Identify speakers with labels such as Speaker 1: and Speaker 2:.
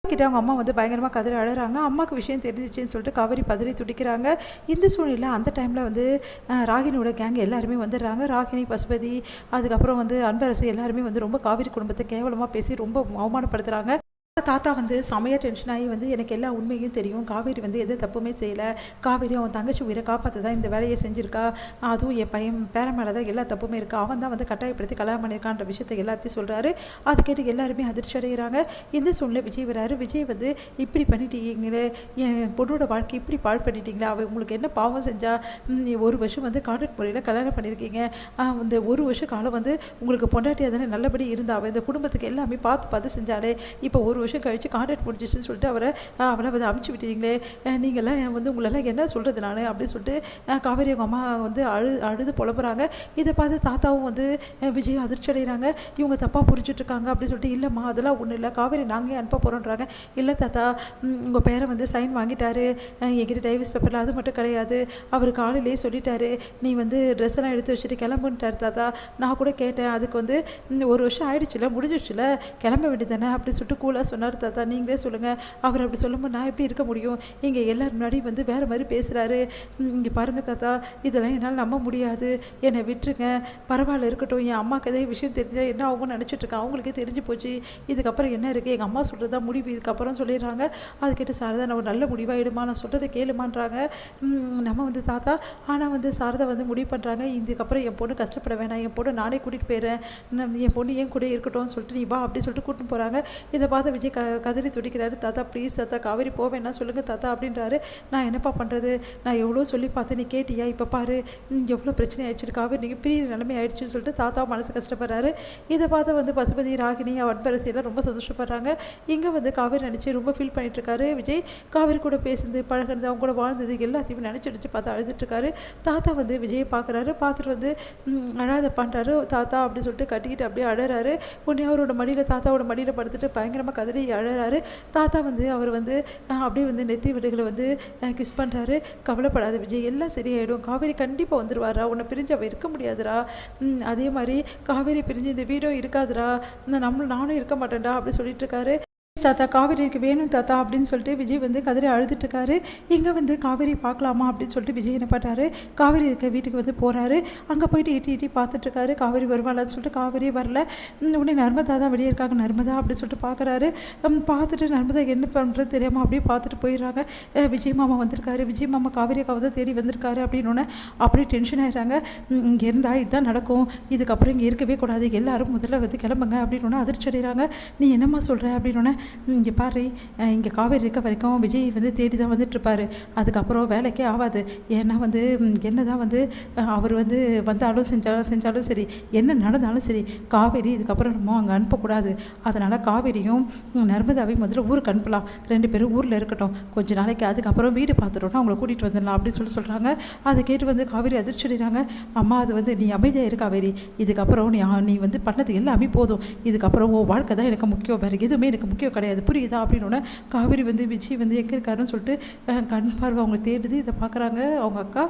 Speaker 1: கிட்ட அவங்க அம்மா வந்து பயங்கரமாக கதறி அழறாங்க. அம்மாவுக்கு விஷயம் தெரிஞ்சிச்சுன்னு சொல்லிட்டு காவேரி பதறி துடிக்கிறாங்க. இந்த சூழ்நிலையில் அந்த டைமில் வந்து ராகினியோட கேங் எல்லாருமே வந்துடுறாங்க. ராகினி, பசுபதி, அதுக்கப்புறம் வந்து அன்பரசு எல்லாருமே வந்து ரொம்ப காவேரி குடும்பத்தை கேவலமாக பேசி ரொம்ப அவமானப்படுத்துகிறாங்க. தாத்தா வந்து செமையாக டென்ஷன் ஆகி வந்து எனக்கு எல்லா உண்மையும் தெரியும், காவேரி வந்து எந்த தப்புமே செய்யலை, காவேரி அவன் தங்கச்சி உயிரை காப்பாற்ற தான் இந்த வேலையை செஞ்சுருக்கா, அதுவும் என் பையன் பேர மேலே தான் எல்லா தப்புமே இருக்கா, அவன் தான் வந்து கட்டாயப்படுத்தி கல்யாணம் பண்ணியிருக்கான்ற விஷயத்தை எல்லாத்தையும் சொல்கிறாரு. அது கேட்டு எல்லாருமே அதிர்ச்சி அடைகிறாங்க. இந்த சூழ்நிலை விஜய் வராரு. விஜய் வந்து இப்படி பண்ணிட்டீங்களே, என் பொண்ணோட வாழ்க்கை இப்படி பாழ் பண்ணிட்டீங்களா, அவள் உங்களுக்கு என்ன பாவம் செஞ்சா, ஒரு வருஷம் வந்து கான்ட்ராக்ட் முறையில் கல்யாணம் பண்ணியிருக்கீங்க, இந்த ஒரு வருஷம் காலம் வந்து உங்களுக்கு பொண்டாட்டியாக தானே நல்லபடி இருந்தா, அவள் இந்த குடும்பத்துக்கு எல்லாமே பார்த்து பார்த்து செஞ்சாலே, இப்போ ஒரு வருஷம் கழிச்சு கான்ட்ராக்ட் முடிஞ்சிச்சுன்னு சொல்லிட்டு அவளை வந்து அமுச்சு விட்டீங்களே, நீங்கள்லாம் வந்து உங்களெல்லாம் என்ன சொல்கிறது நான் அப்படின்னு சொல்லிட்டு காவேரி அவங்க அம்மா வந்து அழுது புலம்புறாங்க. இதை பார்த்து தாத்தாவும் வந்து விஜய் அதிர்ச்சி அடைகிறாங்க. இவங்க தப்பாக புரிஞ்சுட்ருக்காங்க அப்படின்னு சொல்லிட்டு, இல்லைம்மா அதெல்லாம் ஒன்றும் இல்லை, காவேரி நாங்கள் அனுப்ப போகிறோன்றாங்க. இல்லை தாத்தா, உங்கள் பேரை வந்து சைன் வாங்கிட்டாரு என்கிட்ட டைவர்ஸ் பேப்பரில், அது மட்டும் கிடையாது, அவர் காலையிலேயே சொல்லிட்டாரு நீ வந்து ட்ரெஸ் எல்லாம் எடுத்து வச்சுட்டு கிளம்புன்ட்டார் தாத்தா. நான் கூட கேட்டேன், அதுக்கு வந்து ஒரு வருஷம் ஆயிடுச்சுல, முடிஞ்சிடுச்சுல, கிளம்ப வேண்டியதானே அப்படின்னு சொல்லிட்டு கூலாக சொன்னார். தாத்தா நீங்களே சொல்லுங்கள், அவர் அப்படி சொல்லும்போது நான் எப்படி இருக்க முடியும், இங்கே எல்லோரும் முன்னாடி வந்து வேறு மாதிரி பேசுகிறாரு, இங்கே பாருங்கள் தாத்தா, இதெல்லாம் என்னால் நம்ப முடியாது, என்னை விட்டுருங்க, பரவாயில்ல இருக்கட்டும், என் அம்மாவுக்கு எதே விஷயம் தெரிஞ்சால் என்ன ஆகும்னு நினச்சிட்ருக்கேன், அவங்களுக்கே தெரிஞ்சு போச்சு, இதுக்கப்புறம் என்ன இருக்குது, எங்கள் அம்மா சொல்கிறது தான் முடிவு, இதுக்கப்புறம் சொல்லிடுறாங்க. அது கேட்டு சாரதா நான் ஒரு நல்ல முடிவாகிடுமா, நான் சொல்கிறத கேளுமான்றாங்க. நம்ம வந்து தாத்தா, ஆனால் வந்து சாரதா வந்து முடிவு பண்ணுறாங்க, இதுக்கப்புறம் என் பொண்ணு கஷ்டப்பட வேணாம், என் பொண்ணு நானே கூட்டிகிட்டு போயிடுறேன், என் பொண்ணு ஏன் கூட இருக்கட்டும்னு சொல்லிட்டு நீ வா அப்படின்னு சொல்லிட்டு கூட்டின்னு போகிறாங்க. இதை பார்த்து விஜய் கதறி துடிக்கிறாரு. தாத்தா ப்ளீஸ் தாத்தா, காவேரி போவேன்னா சொல்லுங்கள் தாத்தா அப்படின்றாரு. நான் என்னப்பா பண்ணுறது, நான் எவ்வளோ சொல்லி பார்த்து நீ கேட்டியா, இப்போ பாரு எவ்வளோ பிரச்சனை ஆயிடுச்சு, காவேரி நீங்கள் பெரிய நிலைமை ஆயிடுச்சுன்னு சொல்லிட்டு தாத்தா மனசு கஷ்டப்படுறாரு. இதை பார்த்து வந்து பசுபதி, ராகினி, அன்பரசி எல்லாம் ரொம்ப சந்தோஷப்படுறாங்க. இங்கே வந்து காவேரி நினச்சி ரொம்ப ஃபீல் பண்ணிட்டுருக்காரு விஜய். காவேரி கூட பேசுனது பழகிறது, அவங்க கூட வாழ்ந்தது எல்லாத்தையுமே நினச்சி பார்த்து அழுதுட்டுருக்காரு. தாத்தா வந்து விஜயை பார்க்குறாரு. பார்த்துட்டு வந்து அழாத பண்ணுறாரு. தாத்தா அப்படின்னு சொல்லிட்டு கட்டிக்கிட்டு அப்படியே அழறாரு. உடனே அவரோட மடியில், தாத்தாவோட மடியில் படுத்துட்டு பயங்கரமாக கதறி அழறாரு. தாத்தா வந்து அவர் வந்து அப்படியே வந்து நெத்தி விடுகளை வந்து கிஸ் பண்ணுறாரு. கவலைப்படாத விஜய், எல்லாம் சரியாயிடும், காவேரி கண்டிப்பாக வந்துடுவாரா, உன்னை பிரிஞ்சு அவள் இருக்க முடியாதுடா, அதே மாதிரி காவேரி பிரிஞ்சு இந்த வீடும் இருக்காதுடா, நானும் இருக்க மாட்டேன்டா அப்படி சொல்லிட்டு இருக்காரு. தாத்தா காவேரிக்கு வேணும் தாத்தா அப்படின்னு சொல்லிட்டு விஜய் வந்து கதறி அழுதுட்டுருக்காரு. இங்கே வந்து காவேரி பார்க்கலாமா அப்படின்னு சொல்லிட்டு விஜய் என்ன பண்ணுறாரு, காவேரி இருக்க வீட்டுக்கு வந்து போகிறாரு. அங்கே போயிட்டு எட்டி பார்த்துட்ருக்காரு. காவேரி வருவாளான்னு சொல்லிட்டு காவேரியே வரல. உடனே நர்மதா தான் வெளியே இருக்காங்க. நர்மதா அப்படின்னு சொல்லிட்டு பார்க்குறாரு. பார்த்துட்டு நர்மதா என்ன பண்ணுறது தெரியாமல் அப்படியே பார்த்துட்டு போயிடுறாங்க. விஜய் மாமா வந்திருக்காரு, விஜய் மாமா காவேரி அக்காவை தான் தேடி வந்திருக்காரு அப்படின்னு அப்படியே டென்ஷன் ஆகிடுறாங்க. இங்கே இருந்தால் இதுதான் நடக்கும், இதுக்கப்புறம் இங்கே இருக்கவே கூடாது, எல்லாரும் முதல்ல வந்து கிளம்புங்க அப்படின்னு அதிர்ச்சி அடைகிறாங்க. நீ என்னம்மா சொல்கிற அப்படின்னு, இங்கே பாரு, இங்கே காவேரி இருக்க வரைக்கும் விஜய் வந்து தேடி தான் வந்துட்டுருப்பார், அதுக்கப்புறம் வேலைக்கே ஆகாது, ஏன்னா வந்து என்ன தான் வந்து அவர் வந்து வந்தாலும் செஞ்சாலும் சரி, என்ன நடந்தாலும் சரி, காவேரி இதுக்கப்புறம் நம்ம அங்கே அனுப்பக்கூடாது, அதனால் காவேரியும் நர்மதாவையும் முதல்ல ஊருக்கு அனுப்பலாம், 2 பேரும் ஊரில் இருக்கட்டும் கொஞ்சம் நாளைக்கு, அதுக்கப்புறம் வீடு பார்த்துட்டோன்னா அவங்கள கூட்டிகிட்டு வந்துடலாம் அப்படின்னு சொல்கிறாங்க. அதை கேட்டு வந்து காவேரி அதிர்ச்சி அடைகிறாங்க. அம்மா அது வந்து நீ அமைதியாக இரு காவேரி, இதுக்கப்புறம் நீ வந்து பண்ணது எல்லாமே போதும், இதுக்கப்புறம் உன் வாழ்க்கை தான் எனக்கு முக்கியம், வேறு எதுவுமே எனக்கு முக்கியம் கிடையாது, புரியுதா அப்படின்னு. காவேரி வந்து விஜய் வந்து எங்கே இருக்காருன்னு சொல்லிட்டு கண் பார்வை அவங்க தேடுது. இதை பார்க்குறாங்க அவங்க அக்கா.